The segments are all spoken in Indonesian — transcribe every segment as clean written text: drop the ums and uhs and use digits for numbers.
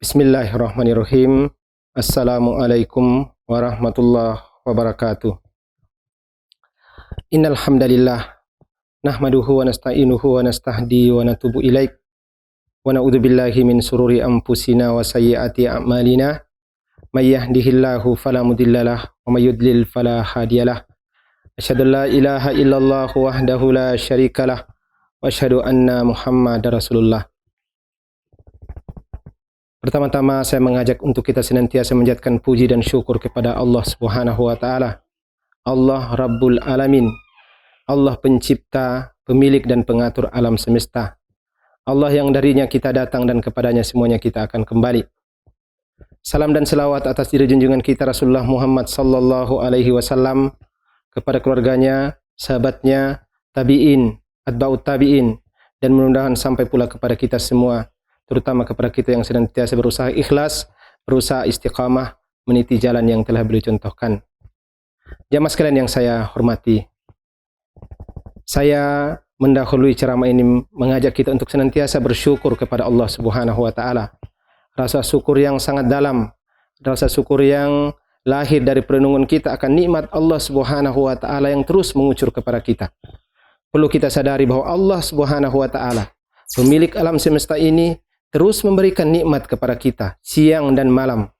Bismillahirrahmanirrahim. Assalamualaikum warahmatullahi wabarakatuh. Innal hamdalillah nahmaduhu wa nasta'inuhu wa nastahdi wa natubu ilaik wa na'udzu billahi min sururi anfusina wa sayyiati a'malina. May yahdihillahu fala mudhillalah wa may yudlil fala hadiyalah. Asyhadu an la ilaha illallah wahdahu la syarikalah wa asyhadu anna Muhammadar Rasulullah. Pertama-tama saya mengajak untuk kita senantiasa menjadikan puji dan syukur kepada Allah Subhanahu wa taala. Allah Rabbul Alamin. Allah pencipta, pemilik dan pengatur alam semesta. Allah yang darinya kita datang dan kepadanya semuanya kita akan kembali. Salam dan selawat atas diri junjungan kita Rasulullah Muhammad sallallahu alaihi wasallam, kepada keluarganya, sahabatnya, tabi'in, atba'ut tabi'in, dan mudah-mudahan sampai pula kepada kita semua, terutama kepada kita yang senantiasa berusaha ikhlas, berusaha istiqamah, meniti jalan yang telah beliau contohkan. Jamaah sekalian yang saya hormati, saya mendahului ceramah ini mengajak kita untuk senantiasa bersyukur kepada Allah Subhanahu wa taala. Rasa syukur yang sangat dalam, rasa syukur yang lahir dari perenungan kita akan nikmat Allah Subhanahu wa taala yang terus mengucur kepada kita. Perlu kita sadari bahwa Allah Subhanahu wa taala, pemilik alam semesta ini, terus memberikan nikmat kepada kita siang dan malam.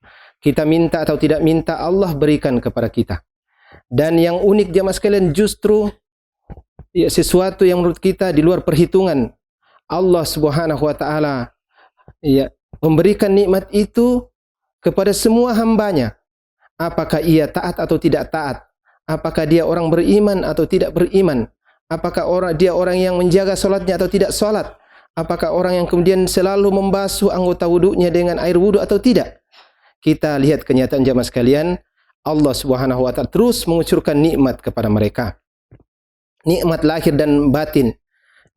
Kita minta atau tidak minta, Allah berikan kepada kita. Dan yang unik jamaah sekalian, justru sesuatu yang menurut kita di luar perhitungan, Allah Subhanahu wa taala memberikan nikmat itu kepada semua hambanya. Apakah ia taat atau tidak taat? Apakah dia orang beriman atau tidak beriman? Apakah dia orang yang menjaga salatnya atau tidak salat? Apakah orang yang kemudian selalu membasuh anggota wudunya dengan air wudu atau tidak? Kita lihat kenyataan jamaah sekalian, Allah Subhanahu wa taala terus mengucurkan nikmat kepada mereka. Nikmat lahir dan batin.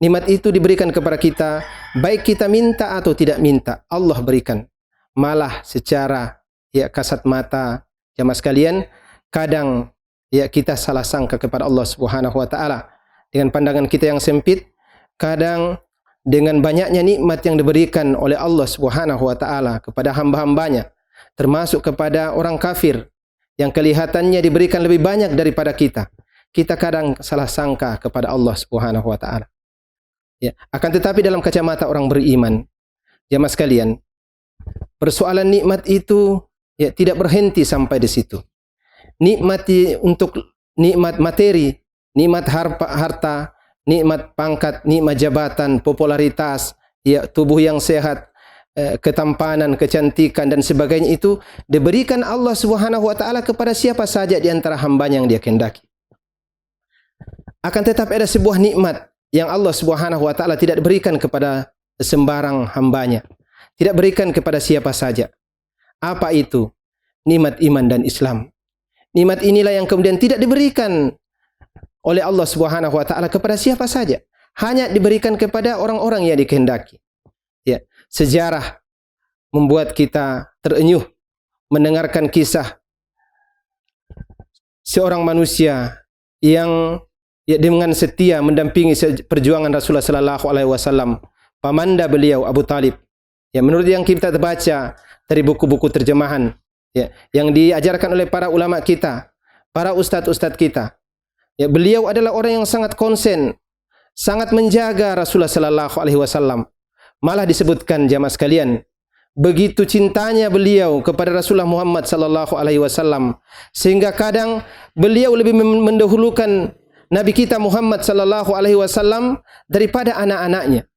Nikmat itu diberikan kepada kita, baik kita minta atau tidak minta, Allah berikan. Malah secara kasat mata, jamaah sekalian, kadang kita salah sangka kepada Allah Subhanahu wa taala. Dengan pandangan kita yang sempit, kadang dengan banyaknya nikmat yang diberikan oleh Allah Subhanahu wa taala kepada hamba-hambanya, termasuk kepada orang kafir yang kelihatannya diberikan lebih banyak daripada kita. Kita kadang salah sangka kepada Allah Subhanahu wa taala. Akan tetapi dalam kacamata orang beriman, jamaah sekalian, persoalan nikmat itu tidak berhenti sampai di situ. Nikmat untuk nikmat materi, nikmat harta, nikmat pangkat, nikmat jabatan, popularitas, tubuh yang sehat, ketampanan, kecantikan dan sebagainya itu diberikan Allah Subhanahu wa taala kepada siapa saja di antara hambanya yang dia kehendaki. Akan tetapi ada sebuah nikmat yang Allah Subhanahu wa taala tidak berikan kepada sembarang hambanya, tidak berikan kepada siapa saja. Apa itu? Nikmat iman dan Islam. Nikmat inilah yang kemudian tidak diberikan oleh Allah Subhanahu wa taala kepada siapa saja, hanya diberikan kepada orang-orang yang dikehendaki. Sejarah membuat kita terenyuh mendengarkan kisah seorang manusia yang dengan setia mendampingi perjuangan Rasulullah sallallahu alaihi wasallam, pamanda beliau Abu Talib. Menurut yang kita baca dari buku-buku terjemahan yang diajarkan oleh para ulama kita, para ustadz-ustadz kita, beliau adalah orang yang sangat konsen, sangat menjaga Rasulullah sallallahu alaihi wasallam. Malah disebutkan jamaah sekalian, begitu cintanya beliau kepada Rasulullah Muhammad sallallahu alaihi wasallam, sehingga kadang beliau lebih mendahulukan Nabi kita Muhammad sallallahu alaihi wasallam daripada anak-anaknya.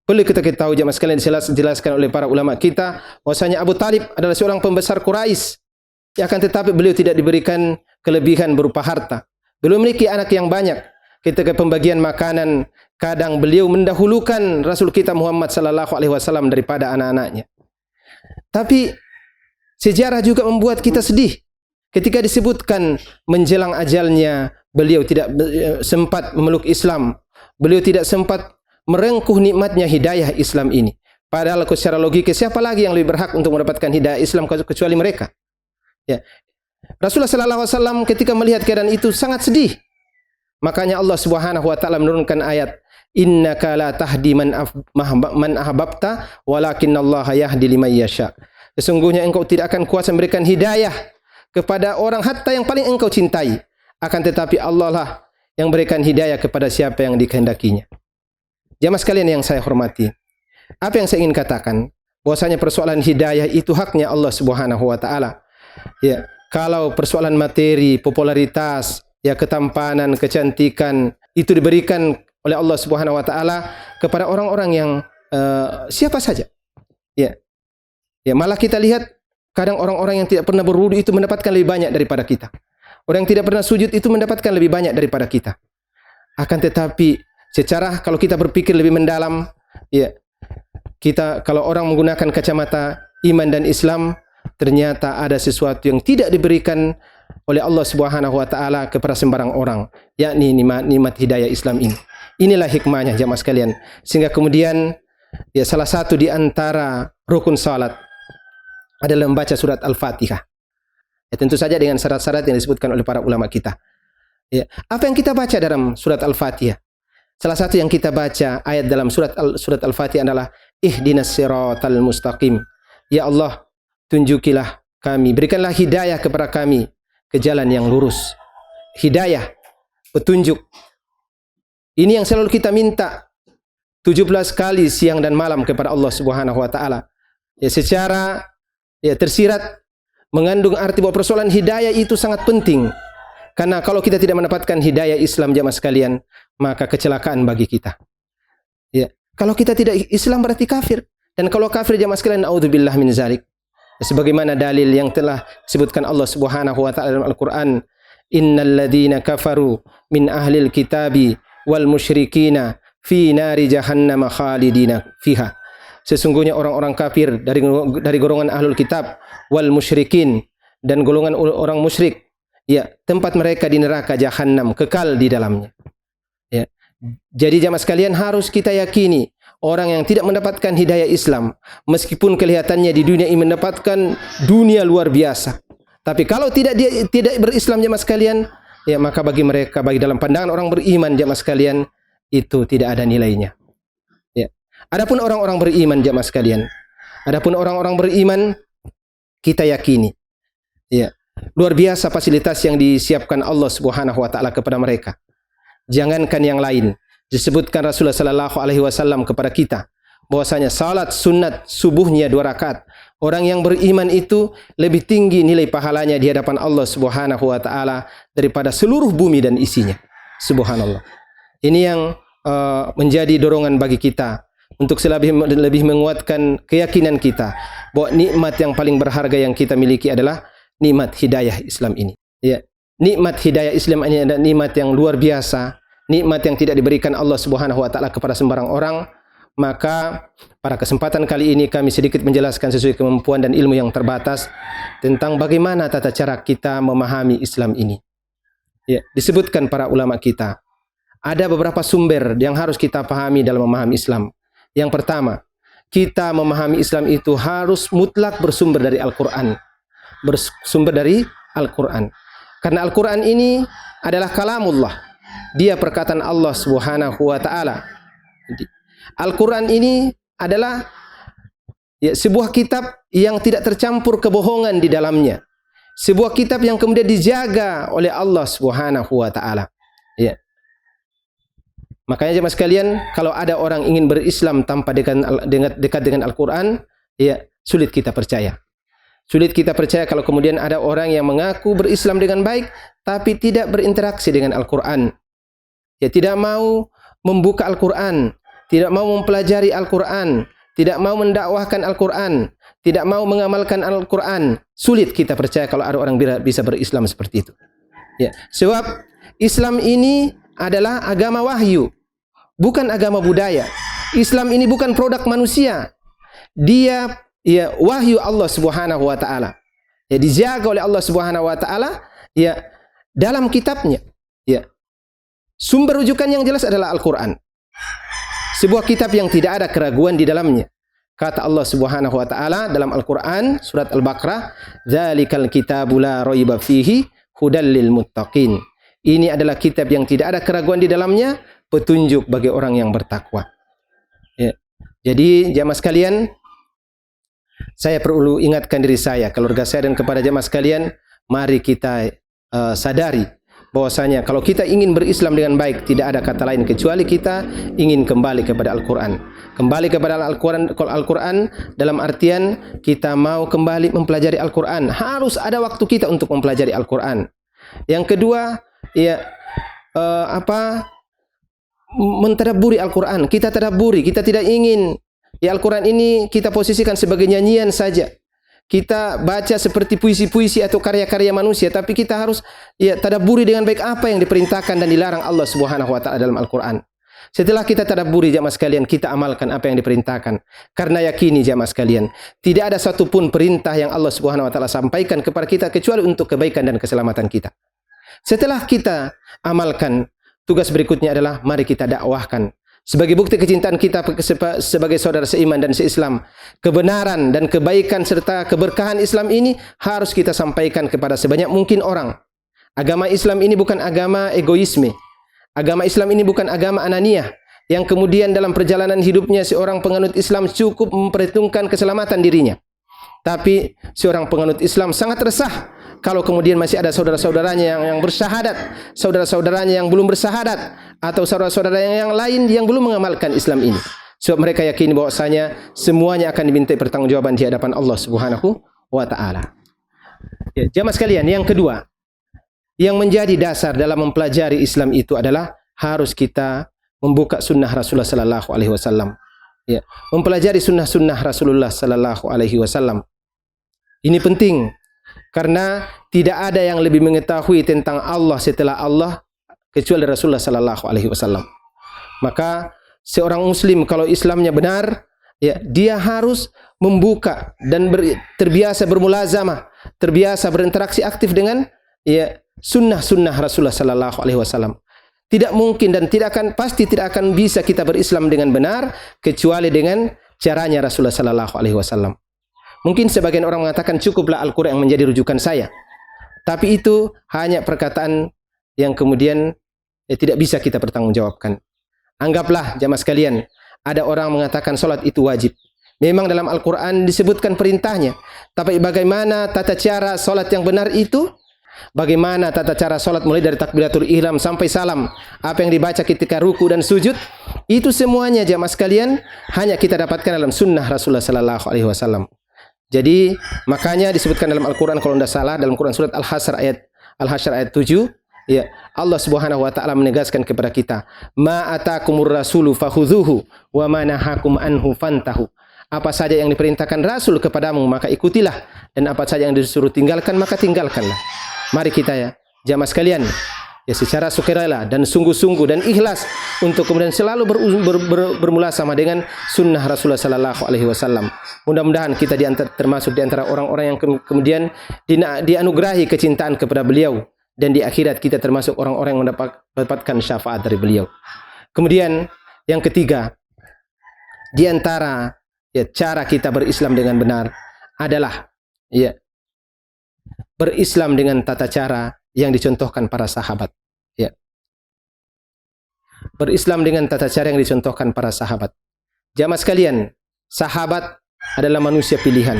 Perlu kita tahu jamaah sekalian, dijelaskan oleh para ulama kita bahwasanya Abu Talib adalah seorang pembesar Quraisy. Akan tetapi beliau tidak diberikan kelebihan berupa harta. Beliau memiliki anak yang banyak. Ketika pembagian makanan, kadang beliau mendahulukan Rasul kita Muhammad sallallahu alaihi wasallam daripada anak-anaknya. Tapi sejarah juga membuat kita sedih ketika disebutkan menjelang ajalnya beliau tidak sempat memeluk Islam. Beliau tidak sempat merengkuh nikmatnya hidayah Islam ini. Padahal secara logika siapa lagi yang lebih berhak untuk mendapatkan hidayah Islam kecuali mereka? Rasulullah sallallahu alaihi wasallam ketika melihat keadaan itu sangat sedih. Makanya Allah Subhanahu wa taala menurunkan ayat, Innaka la tahdi man ahbabta walakinallaha yahdi liman yasha. Sesungguhnya engkau tidak akan kuasa memberikan hidayah kepada orang hatta yang paling engkau cintai. Akan tetapi Allah lah yang berikan hidayah kepada siapa yang dikehendakinya. Jamaah sekalian yang saya hormati, apa yang saya ingin katakan? Bahwasanya persoalan hidayah itu haknya Allah Subhanahu wa taala. Ya, kalau persoalan materi, popularitas, ya ketampanan, kecantikan itu diberikan oleh Allah Subhanahu wa taala kepada orang-orang yang siapa saja. Ya. Ya, malah kita lihat kadang orang-orang yang tidak pernah berwudu itu mendapatkan lebih banyak daripada kita. Orang yang tidak pernah sujud itu mendapatkan lebih banyak daripada kita. Akan tetapi secara kalau kita berpikir lebih mendalam, ya, kita kalau orang menggunakan kacamata iman dan Islam, ternyata ada sesuatu yang tidak diberikan oleh Allah Subhanahu wa taala kepada sembarang orang, yakni nikmat hidayah Islam ini. Inilah hikmahnya jamaah sekalian. Sehingga kemudian ya salah satu di antara rukun salat adalah membaca surat Al-Fatihah. Ya, tentu saja dengan syarat-syarat yang disebutkan oleh para ulama kita. Ya, apa yang kita baca dalam surat Al-Fatihah? Salah satu yang kita baca ayat dalam surat Al-Fatihah adalah ihdinas siratal mustaqim. Ya Allah, tunjukilah kami, berikanlah hidayah kepada kami ke jalan yang lurus. Hidayah, petunjuk. Ini yang selalu kita minta 17 kali siang dan malam kepada Allah Subhanahu wa taala. Ya, secara ya tersirat mengandung arti bahwa persoalan hidayah itu sangat penting. Karena kalau kita tidak mendapatkan hidayah Islam jamaah sekalian, maka kecelakaan bagi kita. Ya, kalau kita tidak Islam berarti kafir. Dan kalau kafir jamaah sekalian, naudzubillah min zalik. Sebagaimana dalil yang telah disebutkan Allah Subhanahu wa taala dalam Al-Qur'an, innal ladzina kafaru min ahlil kitabi wal musyrikina fi nari jahannam khalidina fiha. Sesungguhnya orang-orang kafir dari golongan ahlul kitab wal musyrikin dan golongan orang musyrik, ya, tempat mereka di neraka jahanam, kekal di dalamnya. Ya. Jadi jamaah sekalian harus kita yakini orang yang tidak mendapatkan hidayah Islam, meskipun kelihatannya di dunia ini mendapatkan dunia luar biasa, tapi kalau dia tidak berislam jamaah sekalian, ya maka bagi mereka, bagi dalam pandangan orang beriman jamaah sekalian, itu tidak ada nilainya. Ya. Adapun orang-orang beriman jamaah sekalian, adapun orang-orang beriman kita yakini, ya, luar biasa fasilitas yang disiapkan Allah Subhanahu wa taala kepada mereka. Jangankan yang lain, disebutkan Rasulullah sallallahu alaihi wasallam kepada kita bahwasanya salat sunat subuhnya 2 rakaat. Orang yang beriman itu lebih tinggi nilai pahalanya di hadapan Allah Subhanahu wa taala daripada seluruh bumi dan isinya. Subhanallah. Ini yang menjadi dorongan bagi kita untuk lebih menguatkan keyakinan kita bahwa nikmat yang paling berharga yang kita miliki adalah nikmat hidayah Islam ini. Ya, nikmat hidayah Islam ini adalah nikmat yang luar biasa, nikmat yang tidak diberikan Allah Subhanahu wa taala kepada sembarang orang. Maka pada kesempatan kali ini kami sedikit menjelaskan sesuai kemampuan dan ilmu yang terbatas tentang bagaimana tata cara kita memahami Islam ini. Ya, disebutkan para ulama kita, ada beberapa sumber yang harus kita pahami dalam memahami Islam. Yang pertama, kita memahami Islam itu harus mutlak bersumber dari Al-Quran. Bersumber dari Al-Quran. Karena Al-Quran ini adalah kalamullah. Dia perkataan Allah Subhanahu wa taala. Al-Quran ini adalah ya, sebuah kitab yang tidak tercampur kebohongan di dalamnya. Sebuah kitab yang kemudian dijaga oleh Allah Subhanahu wa taala. Ya. Makanya jemaah sekalian, kalau ada orang ingin berislam tanpa dekat dengan Al-Quran, ya sulit kita percaya. Sulit kita percaya kalau kemudian ada orang yang mengaku berislam dengan baik, tapi tidak berinteraksi dengan Al-Quran. Ya, tidak mau membuka Al-Quran, tidak mau mempelajari Al-Quran, tidak mau mendakwahkan Al-Quran, tidak mau mengamalkan Al-Quran. Sulit kita percaya kalau ada orang bisa berislam seperti itu. Ya, sebab Islam ini adalah agama wahyu, bukan agama budaya. Islam ini bukan produk manusia. Dia ya wahyu Allah Subhanahu wa taala. Ya, dijaga oleh Allah Subhanahu wa taala ya dalam kitabnya. Ya. Sumber rujukan yang jelas adalah Al-Qur'an. Sebuah kitab yang tidak ada keraguan di dalamnya. Kata Allah Subhanahu wa taala dalam Al-Qur'an surat Al-Baqarah, "Dzalikal kitabu la raiba fihi hudal lil muttaqin." Ini adalah kitab yang tidak ada keraguan di dalamnya, petunjuk bagi orang yang bertakwa. Ya. Jadi jamaah sekalian, saya perlu ingatkan diri saya, keluarga saya, dan kepada jamaah sekalian, mari kita sadari bahwasanya kalau kita ingin berislam dengan baik, tidak ada kata lain kecuali kita ingin kembali kepada Al-Quran. Kembali kepada Al-Quran dalam artian kita mau kembali mempelajari Al-Quran. Harus ada waktu kita untuk mempelajari Al-Quran. Yang kedua, ya mentadabburi Al-Quran. Kita tadabburi, kita tidak ingin ya Al-Quran ini kita posisikan sebagai nyanyian saja. Kita baca seperti puisi-puisi atau karya-karya manusia, tapi kita harus ya tadabburi dengan baik apa yang diperintahkan dan dilarang Allah Subhanahu wa taala dalam Al-Quran. Setelah kita tadabburi jamaah sekalian, kita amalkan apa yang diperintahkan. Karena yakini jamaah sekalian, tidak ada satupun perintah yang Allah Subhanahu wa taala sampaikan kepada kita kecuali untuk kebaikan dan keselamatan kita. Setelah kita amalkan, tugas berikutnya adalah mari kita dakwahkan. Sebagai bukti kecintaan kita sebagai saudara seiman dan seislam, kebenaran dan kebaikan serta keberkahan Islam ini harus kita sampaikan kepada sebanyak mungkin orang. Agama Islam ini bukan agama egoisme. Agama Islam ini bukan agama ananiah, yang kemudian dalam perjalanan hidupnya seorang penganut Islam cukup memperhitungkan keselamatan dirinya. Tapi seorang penganut Islam sangat resah kalau kemudian masih ada saudara-saudaranya yang bersyahadat, saudara-saudaranya yang belum bersyahadat, atau saudara-saudara yang lain yang belum mengamalkan Islam ini. Sebab mereka yakini bahwasanya semuanya akan dimintai pertanggungjawaban di hadapan Allah Subhanahu wa taala. Ya, jamaah sekalian, yang kedua yang menjadi dasar dalam mempelajari Islam itu adalah harus kita membuka sunnah Rasulullah sallallahu alaihi wasallam. Ya, mempelajari sunnah-sunnah Rasulullah sallallahu alaihi wasallam. Ini penting karena tidak ada yang lebih mengetahui tentang Allah setelah Allah kecuali Rasulullah sallallahu alaihi wasallam. Maka seorang muslim kalau Islamnya benar, ya dia harus membuka dan terbiasa bermulazamah, terbiasa berinteraksi aktif dengan ya sunnah-sunnah Rasulullah sallallahu alaihi wasallam. Tidak mungkin dan pasti tidak akan bisa kita berislam dengan benar kecuali dengan caranya Rasulullah sallallahu alaihi wasallam. Mungkin sebagian orang mengatakan cukuplah Al-Quran yang menjadi rujukan saya. Tapi itu hanya perkataan yang kemudian tidak bisa kita pertanggungjawabkan. Anggaplah jamaah sekalian, ada orang mengatakan salat itu wajib. Memang dalam Al-Quran disebutkan perintahnya. Tapi bagaimana tata cara salat yang benar itu? Bagaimana tata cara salat mulai dari takbiratul ihram sampai salam? Apa yang dibaca ketika ruku dan sujud? Itu semuanya jamaah sekalian hanya kita dapatkan dalam sunnah Rasulullah sallallahu alaihi wasallam. Jadi makanya disebutkan dalam Al-Quran kalau tidak salah dalam Quran surat Al-Hasyr ayat 7, ya Allah Subhanahu wa taala menegaskan kepada kita, "Ma atakumur rasulu fakhudhuhu wa ma nahakum anhu fantahu." Apa saja yang diperintahkan Rasul kepadamu maka ikutilah, dan apa saja yang disuruh tinggalkan maka tinggalkanlah. Mari kita ya jamaah sekalian ya secara sukarela dan sungguh-sungguh dan ikhlas untuk kemudian selalu bermulasama dengan sunnah Rasulullah sallallahu alaihi wasallam. Mudah-mudahan kita termasuk di antara orang-orang yang kemudian dianugerahi kecintaan kepada beliau, dan di akhirat kita termasuk orang-orang yang mendapatkan syafaat dari beliau. Kemudian yang ketiga, di antara ya cara kita berislam dengan benar adalah ya berislam dengan tata cara yang dicontohkan para sahabat. Ya. Berislam dengan tata cara yang dicontohkan para sahabat. Jamaah sekalian, sahabat adalah manusia pilihan.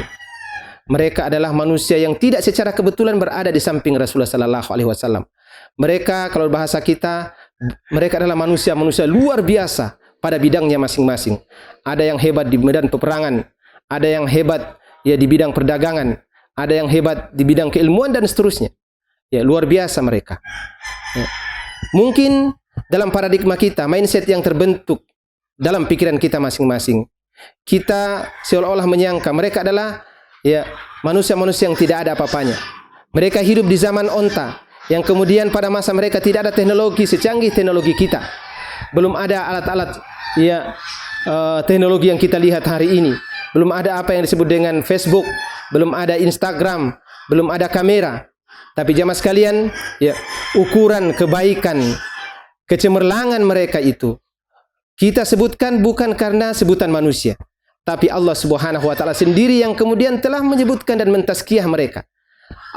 Mereka adalah manusia yang tidak secara kebetulan berada di samping Rasulullah sallallahu alaihi wasallam. Mereka kalau bahasa kita, mereka adalah manusia-manusia luar biasa pada bidangnya masing-masing. Ada yang hebat di medan peperangan, ada yang hebat ya di bidang perdagangan, ada yang hebat di bidang keilmuan dan seterusnya. Ya, luar biasa mereka. Ya. Mungkin dalam paradigma kita, mindset yang terbentuk dalam pikiran kita masing-masing, kita seolah-olah menyangka mereka adalah ya manusia-manusia yang tidak ada apa-apanya. Mereka hidup di zaman onta, yang kemudian pada masa mereka tidak ada teknologi secanggih teknologi kita. Belum ada alat-alat ya teknologi yang kita lihat hari ini. Belum ada apa yang disebut dengan Facebook, belum ada Instagram, belum ada kamera. Tapi jamaah sekalian, ya ukuran kebaikan, kecemerlangan mereka itu kita sebutkan bukan karena sebutan manusia, tapi Allah Subhanahu wa taala sendiri yang kemudian telah menyebutkan dan mentazkiyah mereka.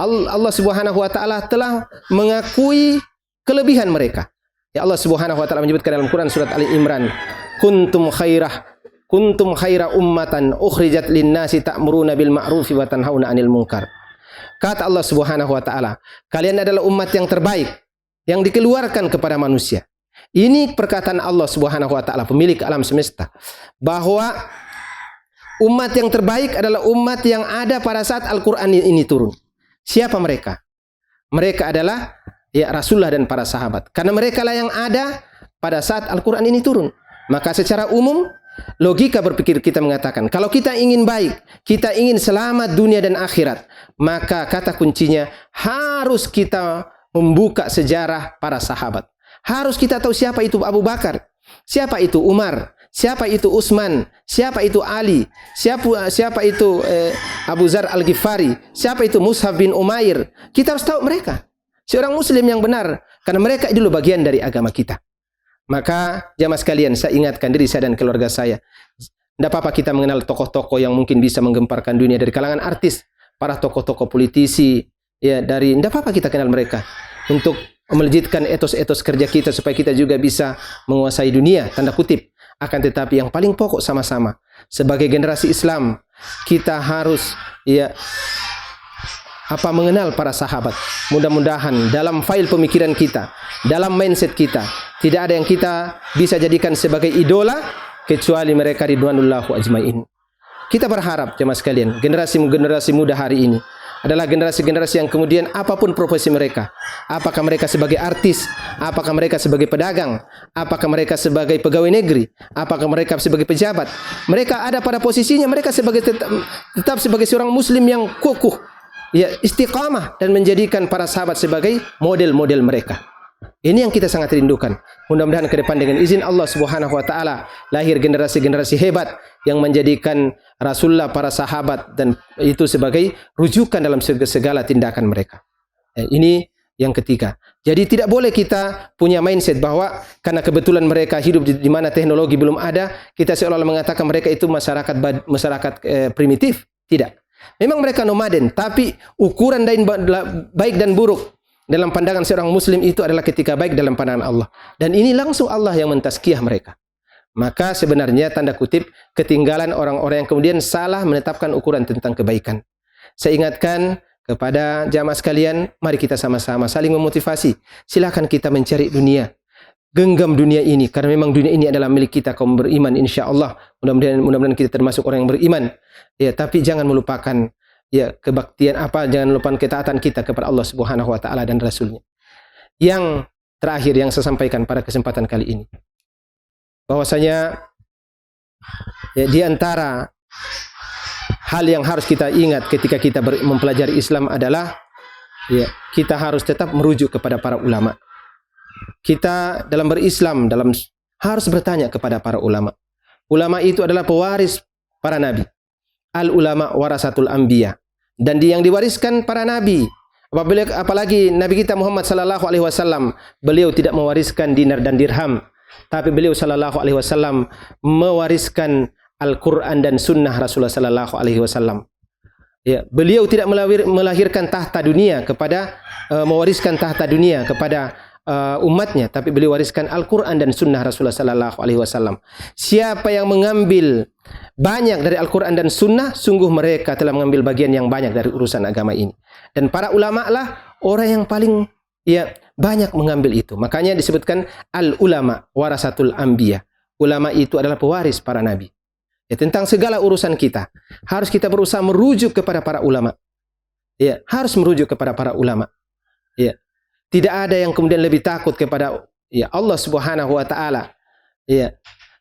Allah Subhanahu wa taala telah mengakui kelebihan mereka. Ya Allah Subhanahu wa taala menyebutkan dalam Quran surat Ali Imran, kuntum khaira ummatan ukhrijat lin-nasi ta'muruna bil ma'rufi wa tanhauna 'anil munkar. Kata Allah Subhanahu wa taala, kalian adalah umat yang terbaik yang dikeluarkan kepada manusia. Ini perkataan Allah Subhanahu wa taala, pemilik alam semesta, bahwa umat yang terbaik adalah umat yang ada pada saat Al-Qur'an ini turun. Siapa mereka? Mereka adalah ya Rasulullah dan para sahabat. Karena mereka lah yang ada pada saat Al-Qur'an ini turun. Maka secara umum logika berpikir kita mengatakan, kalau kita ingin baik, kita ingin selamat dunia dan akhirat, maka kata kuncinya harus kita membuka sejarah para sahabat. Harus kita tahu siapa itu Abu Bakar, siapa itu Umar, siapa itu Utsman, siapa itu Ali, siapa itu Abu Dzar Al-Ghifari, siapa itu Mus'ab bin Umair. Kita harus tahu mereka. Seorang muslim yang benar, karena mereka dulu bagian dari agama kita. Maka jamaah sekalian, saya ingatkan diri saya dan keluarga saya. Tidak apa-apa kita mengenal tokoh-tokoh yang mungkin bisa menggemparkan dunia dari kalangan artis, para tokoh-tokoh politisi, ya dari tidak apa-apa kita kenal mereka untuk melejitkan etos-etos kerja kita supaya kita juga bisa menguasai dunia, tanda kutip. Akan tetapi yang paling pokok sama-sama sebagai generasi Islam, kita harus mengenal para sahabat. Mudah-mudahan dalam file pemikiran kita, dalam mindset kita, tidak ada yang kita bisa jadikan sebagai idola kecuali mereka ridwanullahu ajmain. Kita berharap jemaah sekalian, generasi muda hari ini adalah generasi-generasi yang kemudian apapun profesi mereka, apakah mereka sebagai artis, apakah mereka sebagai pedagang, apakah mereka sebagai pegawai negeri, apakah mereka sebagai pejabat, mereka ada pada posisinya, mereka tetap sebagai seorang muslim yang kokoh, ya istiqamah, dan menjadikan para sahabat sebagai model-model mereka. Ini yang kita sangat rindukan. Mudah-mudahan ke depan dengan izin Allah Subhanahu wa taala lahir generasi-generasi hebat yang menjadikan Rasulullah, para sahabat, dan itu sebagai rujukan dalam segala tindakan mereka. Ini yang ketiga. Jadi tidak boleh kita punya mindset bahwa karena kebetulan mereka hidup di mana teknologi belum ada, kita seolah-olah mengatakan mereka itu masyarakat primitif. Tidak. Memang mereka nomaden, tapi ukuran baik dan buruk dalam pandangan seorang muslim itu adalah ketika baik dalam pandangan Allah. Dan ini langsung Allah yang mentazkiyah mereka. Maka sebenarnya tanda kutip ketinggalan orang-orang yang kemudian salah menetapkan ukuran tentang kebaikan. Saya ingatkan kepada jamaah sekalian, mari kita sama-sama saling memotivasi. Silakan kita mencari dunia. Genggam dunia ini, karena memang dunia ini adalah milik kita kaum beriman, insya Allah. Mudah-mudahan kita termasuk orang yang beriman. Ya, tapi jangan melupakan ya kebaktian jangan lupakan ketaatan kita kepada Allah Subhanahu wa taala dan Rasulnya. Yang terakhir yang saya sampaikan pada kesempatan kali ini, bahwasanya ya, di antara hal yang harus kita ingat ketika kita mempelajari Islam adalah ya, kita harus tetap merujuk kepada para ulama. Kita dalam berislam harus bertanya kepada para ulama. Ulama itu adalah pewaris para nabi. Al ulama warasatul anbiya. Dan yang diwariskan para nabi. Apalagi Nabi kita Muhammad sallallahu alaihi wasallam, beliau tidak mewariskan dinar dan dirham, tapi beliau sallallahu alaihi wasallam mewariskan Al-Qur'an dan sunnah Rasulullah sallallahu alaihi wasallam. Ya, beliau tidak melahirkan tahta dunia mewariskan tahta dunia kepada umatnya, tapi beliau wariskan Al-Qur'an dan sunnah Rasulullah sallallahu alaihi wasallam. Siapa yang mengambil banyak dari Al-Qur'an dan sunnah, sungguh mereka telah mengambil bagian yang banyak dari urusan agama ini. Dan para ulama lah orang yang paling banyak mengambil itu. Makanya disebutkan al-ulama warasatul anbiya. Ulama itu adalah pewaris para nabi. Ya, tentang segala urusan kita harus kita berusaha merujuk kepada para ulama. Ya, harus merujuk kepada para ulama. Ya. Tidak ada yang kemudian lebih takut kepada Allah Subhanahu wa taala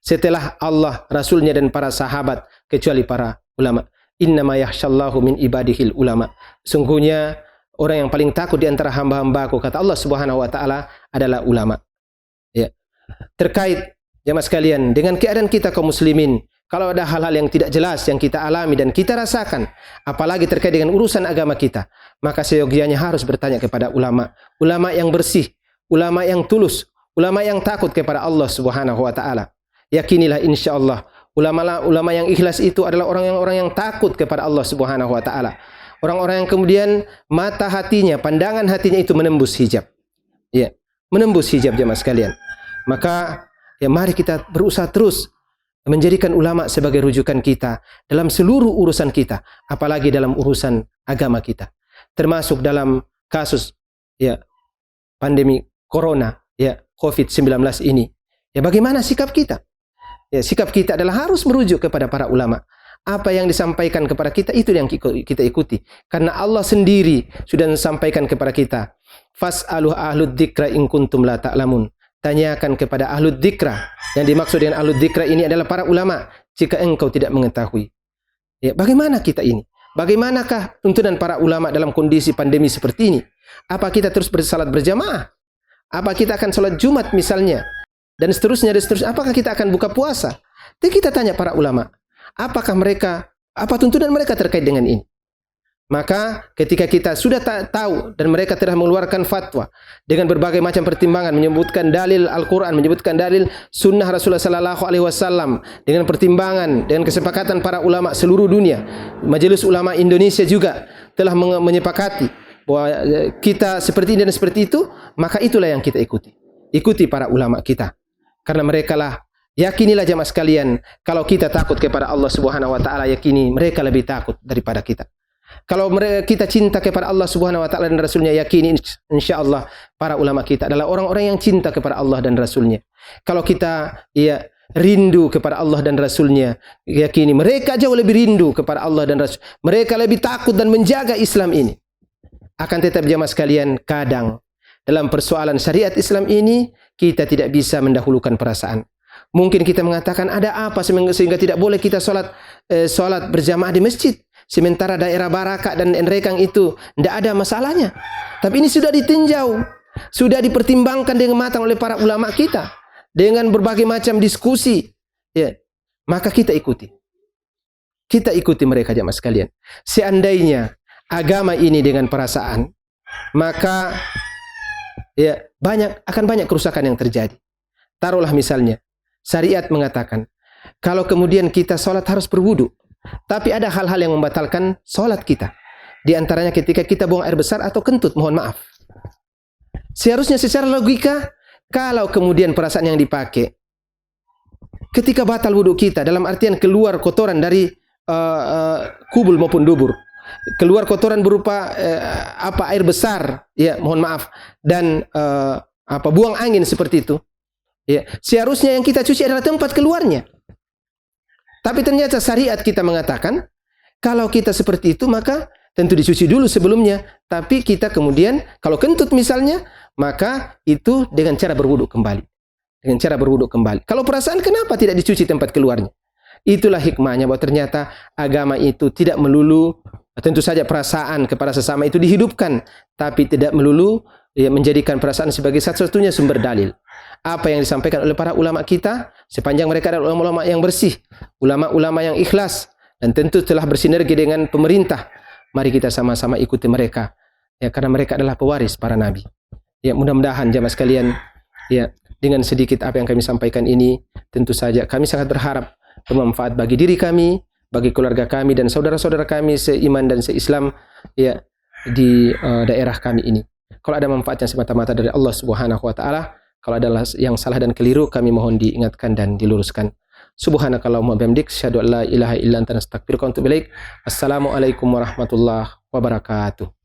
setelah Allah, Rasulnya, dan para sahabat kecuali para ulama. Innama yakhshallahu min ibadihil ulama. Sungguhnya orang yang paling takut di antara hamba-hambaku, kata Allah Subhanahu wa taala, adalah ulama. Ya. Terkait jemaah sekalian dengan keadaan kita kaum muslimin, kalau ada hal-hal yang tidak jelas yang kita alami dan kita rasakan, apalagi terkait dengan urusan agama kita, maka seyogianya harus bertanya kepada ulama. Ulama yang bersih, ulama yang tulus, ulama yang takut kepada Allah Subhanahu wa taala. Yakinilah insyaallah ulama yang ikhlas itu adalah orang yang takut kepada Allah Subhanahu wa taala. Orang-orang yang kemudian mata hatinya, pandangan hatinya itu menembus hijab. Ya. menembus hijab jemaah sekalian. Maka ya mari kita berusaha terus menjadikan ulama sebagai rujukan kita dalam seluruh urusan kita, apalagi dalam urusan agama kita. Termasuk dalam kasus ya pandemi corona ya COVID-19 ini. Ya bagaimana sikap kita? Ya sikap kita adalah harus merujuk kepada para ulama. Apa yang disampaikan kepada kita itu yang kita ikuti. Karena Allah sendiri sudah menyampaikan kepada kita, fas'alu ahlud dzikra in kuntum la ta'lamun. Tanyakan kepada ahlud dzikra. Yang dimaksud dengan ahlud dzikra ini adalah para ulama jika engkau tidak mengetahui. Ya, bagaimana kita ini? Bagaimanakah tuntunan para ulama dalam kondisi pandemi seperti ini? Apa kita terus bersalat berjamaah? Apa kita akan salat Jumat misalnya? Dan seterusnya dan seterusnya. Apakah kita akan buka puasa? Jadi kita tanya para ulama, apakah mereka, apa tuntunan mereka terkait dengan ini? Maka ketika kita sudah tahu dan mereka telah mengeluarkan fatwa dengan berbagai macam pertimbangan, menyebutkan dalil Al-Quran, menyebutkan dalil Sunnah Rasulullah Sallallahu Alaihi Wasallam, dengan pertimbangan dengan kesepakatan para ulama seluruh dunia, Majelis Ulama Indonesia juga telah menyepakati bahwa kita seperti ini dan seperti itu, maka itulah yang kita ikuti. Ikuti para ulama kita, karena mereka lah. Yakinilah jamaah sekalian, kalau kita takut kepada Allah Subhanahu Wa Taala, yakini mereka lebih takut daripada kita. Kalau kita cinta kepada Allah Subhanahu Wa Taala dan Rasulnya, yakini insya Allah para ulama kita adalah orang-orang yang cinta kepada Allah dan Rasulnya. Kalau kita ya rindu kepada Allah dan Rasulnya, yakini mereka jauh lebih rindu kepada Allah dan Rasul. Mereka lebih takut dan menjaga Islam ini. Akan tetap jamaah sekalian, kadang dalam persoalan syariat Islam ini kita tidak bisa mendahulukan perasaan. Mungkin kita mengatakan ada apa sehingga tidak boleh kita sholat berjamaah di masjid. Sementara daerah Barakah dan Enrekang itu tidak ada masalahnya. Tapi ini sudah ditinjau, sudah dipertimbangkan dengan matang oleh para ulama kita. Dengan berbagai macam diskusi. Ya, maka kita ikuti. Kita ikuti mereka jamaah sekalian. Seandainya agama ini dengan perasaan, maka ya akan banyak kerusakan yang terjadi. Taruhlah misalnya, syariat mengatakan, kalau kemudian kita sholat harus berwudu. Tapi ada hal-hal yang membatalkan sholat kita. Di antaranya ketika kita buang air besar atau kentut, mohon maaf. Seharusnya secara logika, kalau kemudian perasaan yang dipakai, ketika batal wudu kita, dalam artian keluar kotoran dari kubul maupun dubur, keluar kotoran berupa air besar, ya mohon maaf, dan buang angin seperti itu, ya seharusnya yang kita cuci adalah tempat keluarnya. Tapi ternyata syariat kita mengatakan, kalau kita seperti itu maka tentu dicuci dulu sebelumnya. Tapi kita kemudian, kalau kentut misalnya, maka itu dengan cara berwudu kembali. Dengan cara berwudu kembali. Kalau perasaan, kenapa tidak dicuci tempat keluarnya? Itulah hikmahnya bahwa ternyata agama itu tidak melulu, tentu saja perasaan kepada sesama itu dihidupkan. Tapi tidak melulu ya, menjadikan perasaan sebagai satu-satunya sumber dalil. Apa yang disampaikan oleh para ulama kita, sepanjang mereka adalah ulama-ulama yang bersih, ulama-ulama yang ikhlas, dan tentu telah bersinergi dengan pemerintah. Mari kita sama-sama ikuti mereka, ya karena mereka adalah pewaris para nabi. Ya mudah-mudahan jamaah sekalian, ya dengan sedikit apa yang kami sampaikan ini, tentu saja kami sangat berharap bermanfaat bagi diri kami, bagi keluarga kami dan saudara-saudara kami seiman dan seislam, ya di daerah kami ini. Kalau ada manfaat yang semata-mata dari Allah Subhanahu Wa Taala, kalau ada yang salah dan keliru, kami mohon diingatkan dan diluruskan. Subhanakallahumma bihamdik, asyhadu an la ilaha illa anta, astaghfiruka wa atubu ilaik. Assalamualaikum warahmatullahi wabarakatuh.